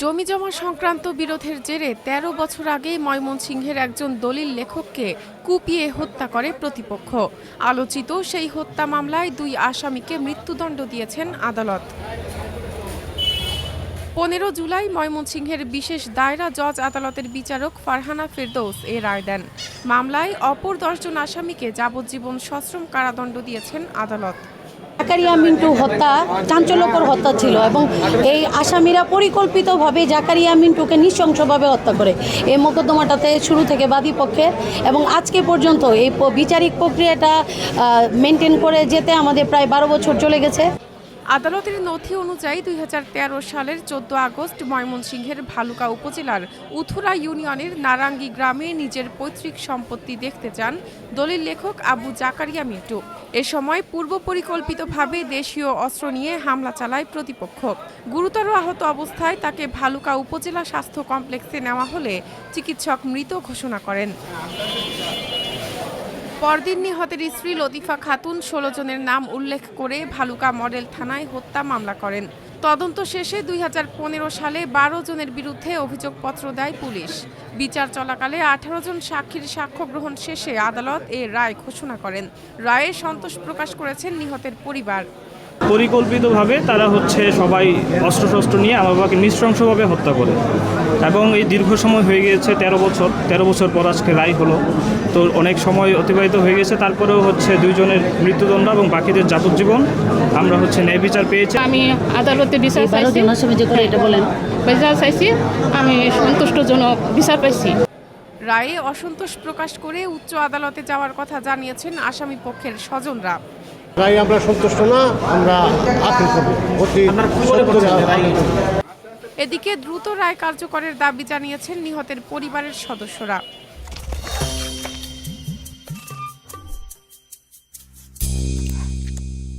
জমিজমা সংক্রান্ত বিরোধের জেরে ১৩ বছর আগে ময়মনসিংহের একজন দলিল লেখককে কুপিয়ে হত্যা করে প্রতিপক্ষ। আলোচিত সেই হত্যা মামলায় ২ আসামিকে মৃত্যুদণ্ড দিয়েছেন আদালত। ১৫ জুলাই ময়মনসিংহের বিশেষ দায়রা জজ আদালতের বিচারক ফারহানা ফেরদৌস এ রায় দেন। মামলায় অপর ১০ জন আসামিকে যাবজ্জীবন সশ্রম কারাদণ্ড দিয়েছেন আদালত। জাকারিয়া মিন্টু হত্যা চাঞ্চল্যকর হত্যা ছিল এবং এই আসামিরা পরিকল্পিতভাবে জাকারিয়া মিন্টুকে নৃশংসভাবে হত্যা করে। এই মোকদ্দমাটাতে শুরু থেকে বাদী পক্ষের এবং আজকে পর্যন্ত এই বিচারিক প্রক্রিয়াটা মেনটেন করে যেতে আমাদের প্রায় ১২ বছর চলে গেছে। আদালতের নথি অনুযায়ী ২০১৩ সালের ১৪ আগস্ট ময়মনসিংহের ভালুকা উপজেলার উথুরা ইউনিয়নের নারাঙ্গি গ্রামে নিজের পৈতৃক সম্পত্তি দেখতে যান দলিল লেখক আবু জাকারিয়া মিন্টু। এ সময় পূর্ব পরিকল্পিতভাবে দেশীয় অস্ত্র নিয়ে হামলা চালায় প্রতিপক্ষ। গুরুতর আহত অবস্থায় তাকে ভালুকা উপজেলা স্বাস্থ্য কমপ্লেক্সে নেওয়া হলে চিকিৎসক মৃত ঘোষণা করেন। পরদিন নিহতের স্ত্রী লতিফা খাতুন ১৬ জনের নাম উল্লেখ করে ভালুকা মডেল থানায় হত্যা মামলা করেন। তদন্ত শেষে ২০১৫ সালে ১২ জনের বিরুদ্ধে অভিযোগপত্র দেয় পুলিশ। বিচার চলাকালে ১৮ জন সাক্ষীর সাক্ষ্য গ্রহণ শেষে আদালত এ রায় ঘোষণা করেন। রায়ে সন্তোষ প্রকাশ করেছেন নিহতের পরিবার। পরিকল্পিতভাবে তারা সবাই অস্ত্রশস্ত্র নিয়ে আমার বাবাকে নৃশংসভাবে হত্যা করে এবং এই দীর্ঘ সময় হয়ে গিয়েছে ১৩ বছর পর আজকে রায় হলো। তো অনেক সময় অতিবাহিত হয়ে গেছে, তারপরেও ২ জনের মৃত্যুদণ্ড এবং বাকিদের যাবজ্জীবন আমরা ন্যায় বিচার পেয়েছি। আমি আদালতে বিচার চাইছি, আমি সন্তুষ্টজনক বিচার পাইছি। রায়ে অসন্তোষ প্রকাশ করে উচ্চ আদালতে যাওয়ার কথা জানিয়েছেন আসামি পক্ষের স্বজনরা। রায় আমরা সন্তুষ্ট না, আমরা আপিল করব। এদিকে দ্রুত রায় কার্যকরের দাবি জানিয়েছেন নিহতের পরিবারের সদস্যরা।